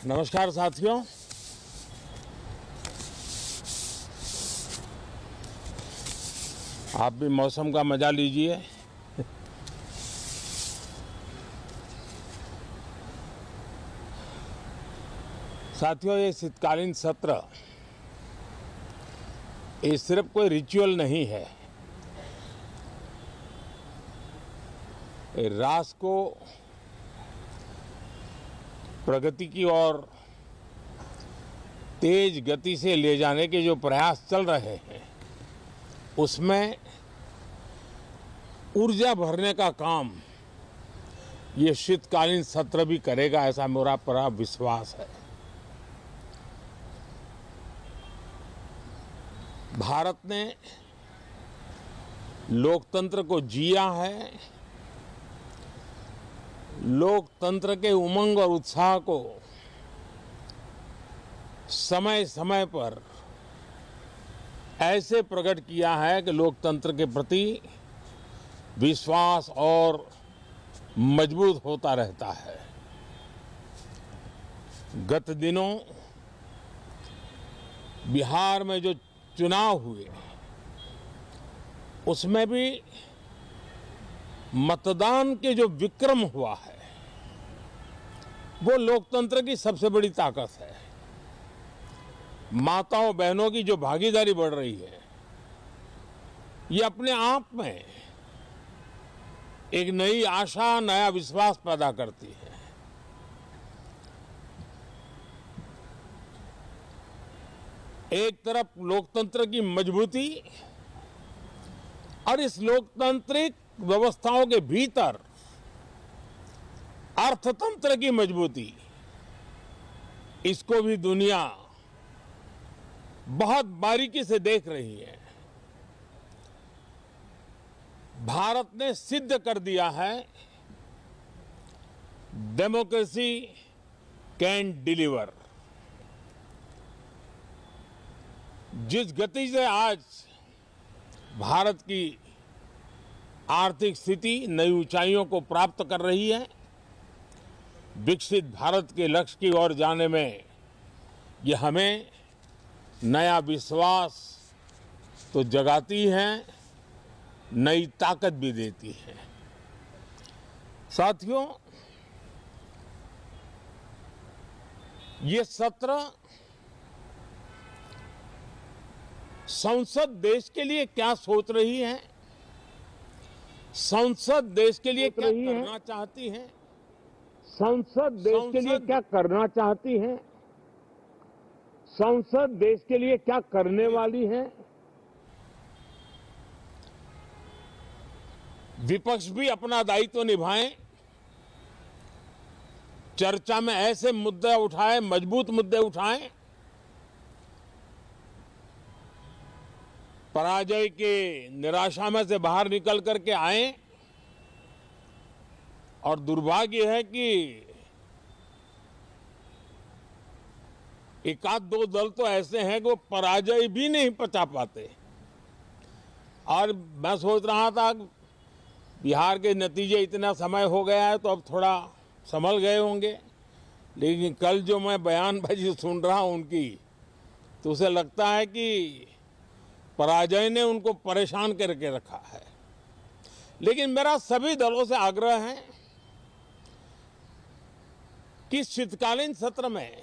नमस्कार साथियों। आप भी मौसम का मजा लीजिए। साथियों, ये शीतकालीन सत्र ये सिर्फ कोई रिचुअल नहीं है। ये राष्ट्र को प्रगति की ओर तेज गति से ले जाने के जो प्रयास चल रहे हैं उसमें ऊर्जा भरने का काम ये शीतकालीन सत्र भी करेगा, ऐसा मेरा पूरा विश्वास है। भारत ने लोकतंत्र को जिया है, लोकतंत्र के उमंग और उत्साह को समय समय पर ऐसे प्रकट किया है कि लोकतंत्र के प्रति विश्वास और मजबूत होता रहता है। गत दिनों बिहार में जो चुनाव हुए उसमें भी मतदान के जो विक्रम हुआ है वो लोकतंत्र की सबसे बड़ी ताकत है। माताओं बहनों की जो भागीदारी बढ़ रही है ये अपने आप में एक नई आशा, नया विश्वास पैदा करती है। एक तरफ लोकतंत्र की मजबूती और इस लोकतांत्रिक व्यवस्थाओं के भीतर अर्थतंत्र की मजबूती, इसको भी दुनिया बहुत बारीकी से देख रही है। भारत ने सिद्ध कर दिया है डेमोक्रेसी कैन डिलीवर। जिस गति से आज भारत की आर्थिक स्थिति नई ऊंचाइयों को प्राप्त कर रही है, विकसित भारत के लक्ष्य की ओर जाने में ये हमें नया विश्वास तो जगाती है, नई ताकत भी देती है। साथियों, ये सत्र संसद देश के लिए क्या सोच रही है, संसद देश के लिए क्या करना चाहती है, संसद देश के लिए क्या करना चाहती है, संसद देश के लिए क्या करने वाली है। विपक्ष भी अपना दायित्व निभाएं, चर्चा में ऐसे मुद्दे उठाएं, मजबूत मुद्दे उठाएं, पराजय के निराशा में से बाहर निकल करके आए। और दुर्भाग्य है कि एक आध दो दल तो ऐसे हैं कि वो पराजय भी नहीं पचा पाते। और मैं सोच रहा था बिहार के नतीजे इतना समय हो गया है तो अब थोड़ा संभल गए होंगे, लेकिन कल जो मैं बयानबाजी सुन रहा हूं उनकी, तो उसे लगता है कि पराजय ने उनको परेशान करके रखा है। लेकिन मेरा सभी दलों से आग्रह है कि शीतकालीन सत्र में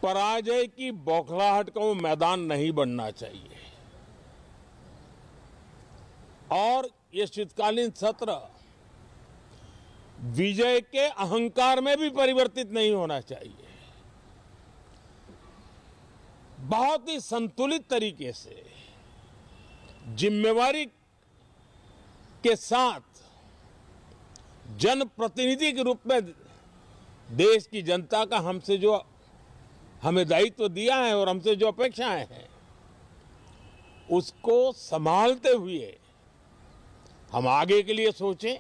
पराजय की बौखलाहट का वो मैदान नहीं बनना चाहिए। और ये शीतकालीन सत्र विजय के अहंकार में भी परिवर्तित नहीं होना चाहिए। बहुत ही संतुलित तरीके से जिम्मेवारी के साथ जनप्रतिनिधि के रूप में देश की जनता का हमसे जो हमें दायित्व दिया है और हमसे जो अपेक्षाएं हैं उसको संभालते हुए हम आगे के लिए सोचें,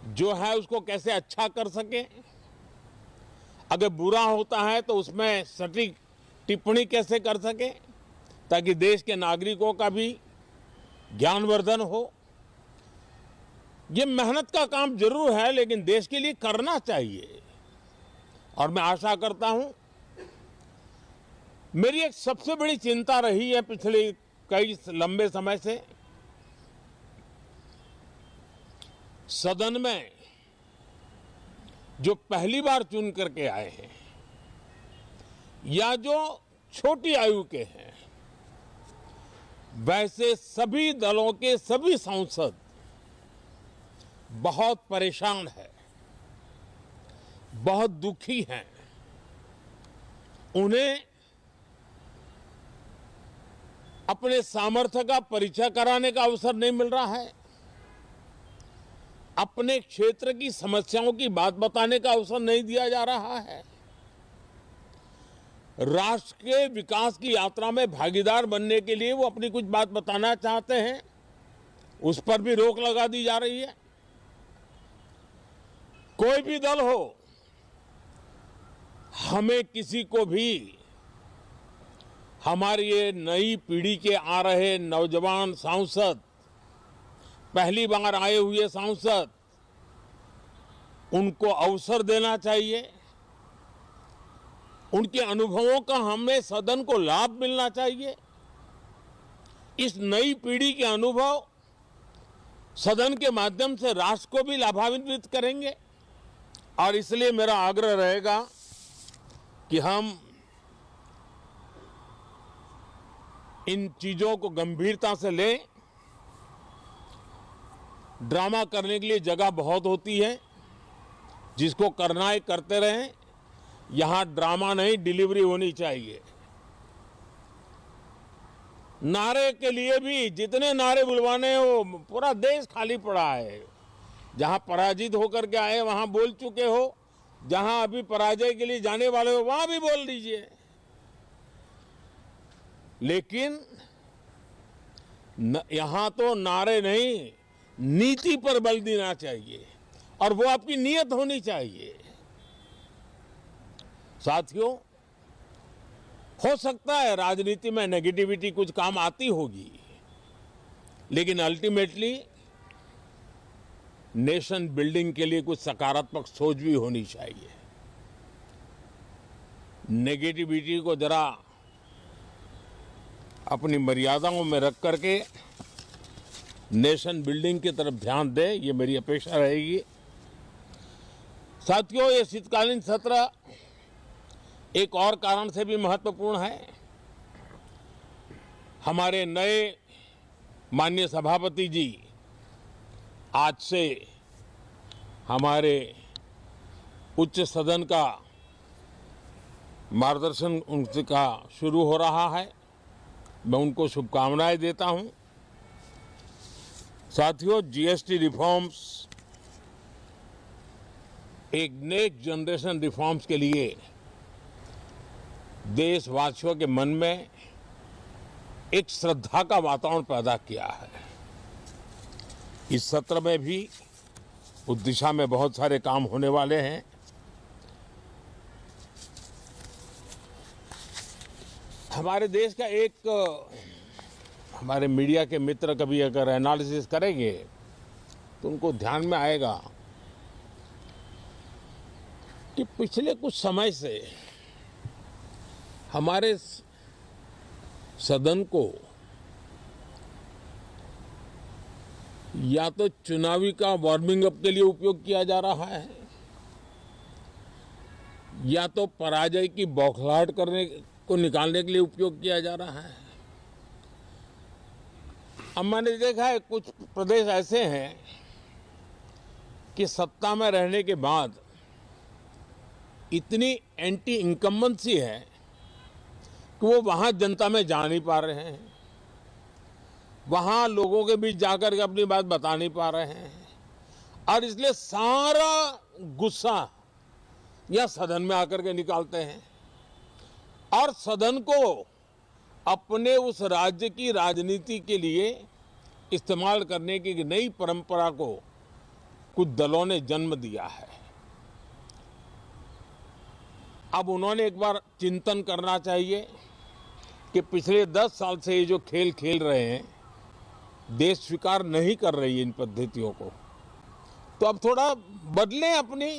जो है उसको कैसे अच्छा कर सकें। अगर बुरा होता है तो उसमें सटीक टिप्पणी कैसे कर सकें ताकि देश के नागरिकों का भी ज्ञानवर्धन हो। ये मेहनत का काम जरूर है, लेकिन देश के लिए करना चाहिए। और मैं आशा करता हूं, मेरी एक सबसे बड़ी चिंता रही है पिछले कई लंबे समय से, सदन में जो पहली बार चुन करके आए हैं या जो छोटी आयु के हैं, वैसे सभी दलों के सभी सांसद बहुत परेशान हैं, बहुत दुखी हैं। उन्हें अपने सामर्थ्य का परिचय कराने का अवसर नहीं मिल रहा है, अपने क्षेत्र की समस्याओं की बात बताने का अवसर नहीं दिया जा रहा है, राष्ट्र के विकास की यात्रा में भागीदार बनने के लिए वो अपनी कुछ बात बताना चाहते हैं, उस पर भी रोक लगा दी जा रही है। कोई भी दल हो, हमें किसी को भी हमारी ये नई पीढ़ी के आ रहे नौजवान सांसद, पहली बार आए हुए सांसद, उनको अवसर देना चाहिए। उनके अनुभवों का हमें सदन को लाभ मिलना चाहिए। इस नई पीढ़ी के अनुभव सदन के माध्यम से राष्ट्र को भी लाभान्वित करेंगे। और इसलिए मेरा आग्रह रहेगा कि हम इन चीजों को गंभीरता से लें। ड्रामा करने के लिए जगह बहुत होती है, जिसको करना है करते रहें। यहां ड्रामा नहीं, डिलीवरी होनी चाहिए। नारे के लिए भी जितने नारे बुलवाने हो, पूरा देश खाली पड़ा है। जहां पराजित होकर के आए वहां बोल चुके हो, जहां अभी पराजय के लिए जाने वाले हो वहां भी बोल दीजिए। लेकिन यहां तो नारे नहीं, नीति पर बल देना चाहिए, और वो आपकी नीयत होनी चाहिए। साथियों, हो सकता है राजनीति में नेगेटिविटी कुछ काम आती होगी, लेकिन अल्टीमेटली नेशन बिल्डिंग के लिए कुछ सकारात्मक सोच भी होनी चाहिए। नेगेटिविटी को जरा अपनी मर्यादाओं में रख करके नेशन बिल्डिंग की तरफ ध्यान दें, ये मेरी अपेक्षा रहेगी। साथियों, ये शीतकालीन सत्र एक और कारण से भी महत्वपूर्ण है। हमारे नए माननीय सभापति जी आज से हमारे उच्च सदन का मार्गदर्शन उनका शुरू हो रहा है। मैं उनको शुभकामनाएं देता हूं। साथियों, जीएसटी रिफॉर्म्स एक नेक्स्ट जनरेशन रिफॉर्म्स के लिए देशवासियों के मन में एक श्रद्धा का वातावरण पैदा किया है। इस सत्र में भी उस दिशा में बहुत सारे काम होने वाले हैं। हमारे देश का एक हमारे मीडिया के मित्र कभी अगर एनालिसिस करेंगे तो उनको ध्यान में आएगा कि पिछले कुछ समय से हमारे सदन को या तो चुनावी का वार्मिंग अप के लिए उपयोग किया जा रहा है, या तो पराजय की बौखलाहट करने को निकालने के लिए उपयोग किया जा रहा है। अब मैंने देखा है कुछ प्रदेश ऐसे हैं कि सत्ता में रहने के बाद इतनी एंटी इनकम्बेंसी है कि वो वहां जनता में जा नहीं पा रहे हैं, वहां लोगों के बीच जाकर के अपनी बात बता नहीं पा रहे हैं, और इसलिए सारा गुस्सा या सदन में आकर के निकालते हैं और सदन को अपने उस राज्य की राजनीति के लिए इस्तेमाल करने की नई परंपरा को कुछ दलों ने जन्म दिया है। अब उन्होंने एक बार चिंतन करना चाहिए कि पिछले 10 साल से ये जो खेल खेल रहे हैं, देश स्वीकार नहीं कर रही है इन पद्धतियों को। तो अब थोड़ा बदलें, अपनी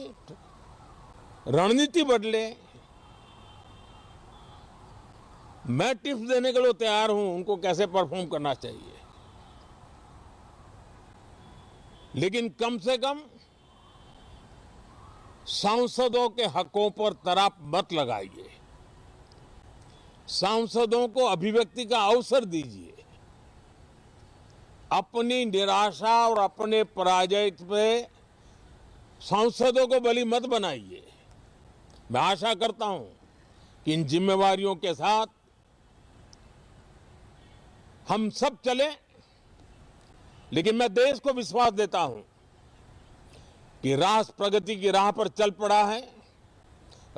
रणनीति बदलें। मैं टिप्स देने के लिए तैयार हूं उनको कैसे परफॉर्म करना चाहिए, लेकिन कम से कम सांसदों के हकों पर तराप मत लगाइए। सांसदों को अभिव्यक्ति का अवसर दीजिए। अपनी निराशा और अपने पराजय पे सांसदों को बलि मत बनाइए। मैं आशा करता हूं कि इन जिम्मेवारियों के साथ हम सब चलें, लेकिन मैं देश को विश्वास देता हूं कि राष्ट्र प्रगति की राह पर चल पड़ा है।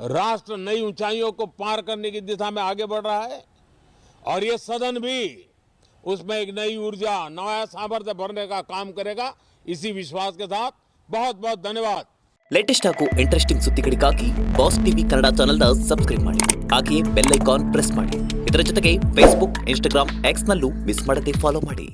राष्ट्र नई ऊंचाइयों को पार करने की दिशा में आगे बढ़ रहा है और ये सदन भी उसमें एक नई ऊर्जा, नया सामर्थ्य भरने का काम करेगा। इसी विश्वास के साथ बहुत बहुत धन्यवाद। ಲೇಟೆಸ್ಟ್ ಹಾಗೂ ಇಂಟ್ರೆಸ್ಟಿಂಗ್ ಸುದ್ದಿಗಳಿಗಾಗಿ ಬಾಸ್ ಟಿವಿ ಕನ್ನಡ ಚಾನೆಲ್ನ ಸಬ್ಸ್ಕ್ರೈಬ್ ಮಾಡಿ, ಹಾಗೆಯೇ ಬೆಲ್ ಐಕಾನ್ ಪ್ರೆಸ್ ಮಾಡಿ. ಇದರ ಜೊತೆಗೆ ಫೇಸ್ಬುಕ್, ಇನ್ಸ್ಟಾಗ್ರಾಮ್, ಎಕ್ಸ್ನಲ್ಲೂ ಮಿಸ್ ಮಾಡದೆ ಫಾಲೋ ಮಾಡಿ.